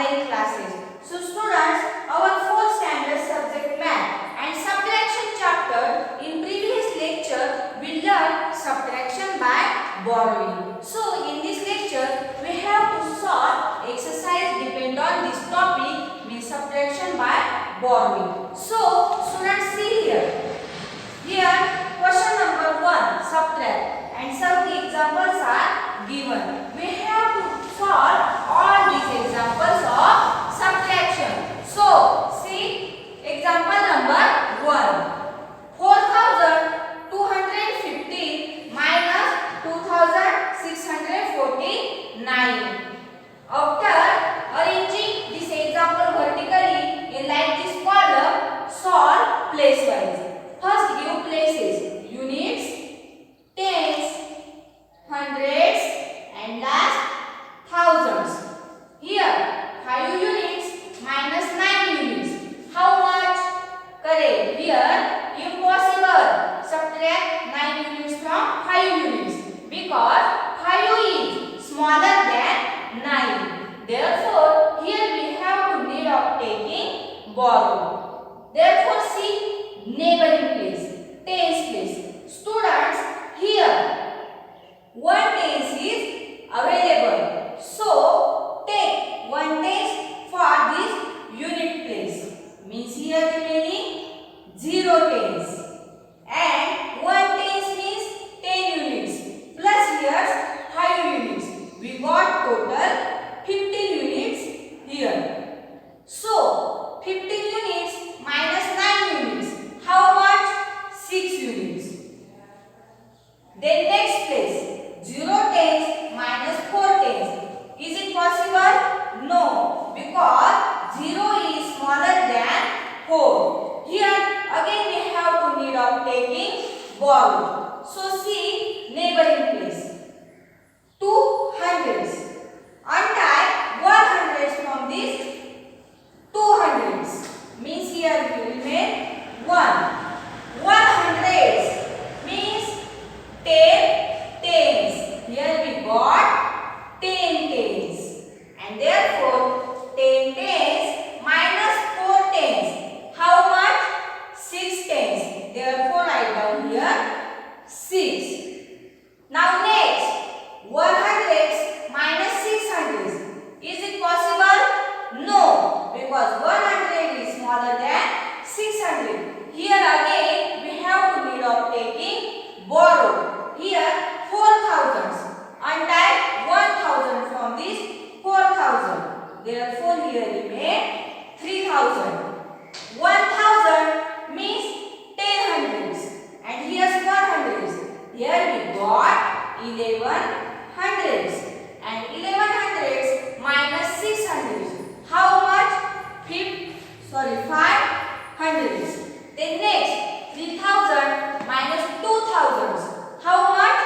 online classes. So students, our 4th standard subject math and subtraction chapter, in previous lecture we learned subtraction by borrowing. So in this lecture we have to solve exercise depend on this topic, means subtraction by borrowing. So students, see here. Here question number 1, subtract, and some examples are given. We have to solve all these examples of subtraction. So see example number 1. 4215 minus 2649. After arranging this example vertically in like this column, solve place-wise. First give places, units, tens, hundreds, and last thousands. Here 5 units minus 9 units. How much? Correct. Here impossible. Subtract 9 units from 5 units because 5 is smaller than 9. Therefore here we have to need of taking borrow. Therefore see neighboring place, tens place. Students, here 1 tens is available. So take 1 tens for this unit place. Means here remaining 0 tens. And 1 tens means 10 units. Plus here 5 units. We got total 15 units here. So 15 units minus 9 units. How much? 6 units. Then next place, 0 tens minus 4 tens. Is it possible? No, because 0 is smaller than 4. Here again we have to need of taking borrow. So see neighboring place. 2 hundreds. Untie 1 hundreds from this 2 hundreds. Means here we remain 1. 100s means 10 tens. Here we got 10 tens. And therefore 10 tens minus 4 tens. How much? 6 tens. Therefore write down here 6. Now next 100s minus 600s. Is it possible? No, because 100 is smaller than 600. Here again we have to need of taking borrow. Here 4000s. Untie 1000 from this 4000. Therefore here remain 3000. 1000 means 10 hundreds. And here's 100s. Here we got 11 hundreds. And 11 hundreds minus 6 hundreds. How much? 5 hundreds. Then next 3000 minus 2000s. How much?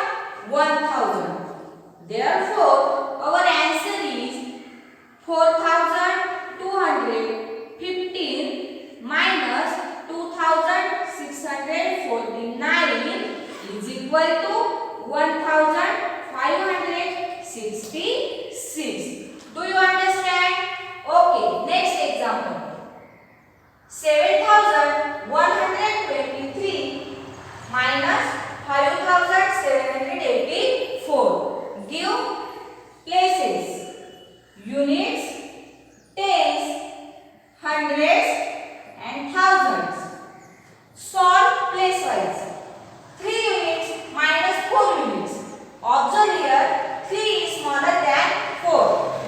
1000. Therefore our answer is 4215 minus 2649 is equal to 1566. Do you understand? Okay, next example. 7123 minus 5784. Give places, units, tens, hundreds, and thousands. Solve place-wise. 3 units minus 4 units. Observe here 3 is smaller than 4.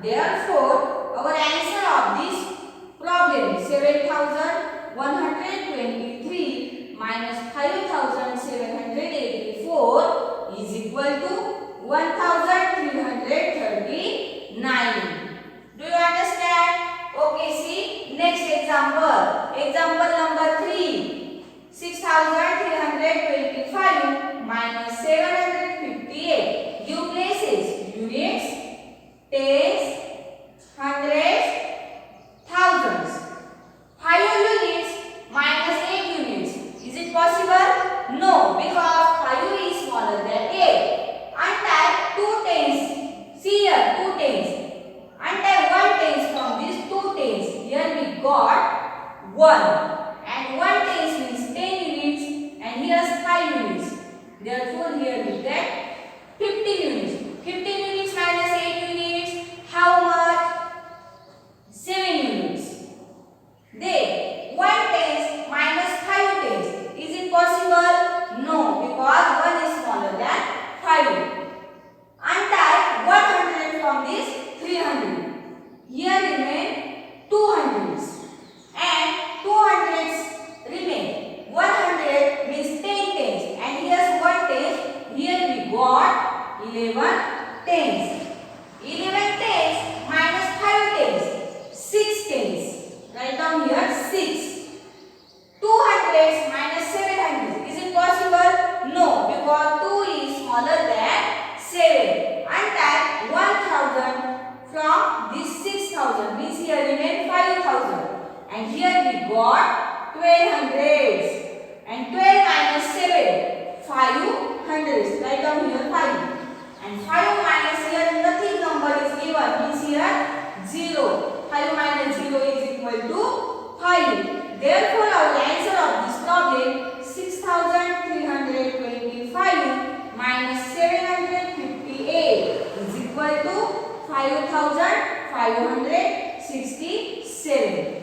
Therefore, our answer of this problem 7123 minus 5784 is equal to 1339. Do you understand? Okay, see next example. Example number 3. 6325 minus 758. Give places, units, tens, hundreds, thousands. 5 units minus 8 units. Is it possible? No, because 5 is smaller than 8. Untie 2 tens. See here, 2 tens. Untie 1 tens from these 2 tens. Here we got 1. And 1 tens means 10 units. And here's 5 units. Therefore, here we get 15 units. 15 units minus 8 units. How much? 7 units. Then 1 tens minus 5 tens. Is it possible? No, because 1 is smaller than 5. Untie 100 from this 300. Here remain 200s. And 200s remain. 100 means 10 tens. And here's 1 tens. Here we got 11 tens. 11 tens minus 5 tens. 6 tens. Write down here 6. 200s minus 700s. Is it possible? No, because 2 is smaller than 7. Untie 1000 from this 6000. Means here remain 5000. And here we got 1200s. And 12 minus 7. 500s. Write down here 5. And 5 minus here nothing number is given. Means here 0. 5 minus 0 is equal to 5. Therefore, our answer of this problem 6325 minus 758 is equal to 5567.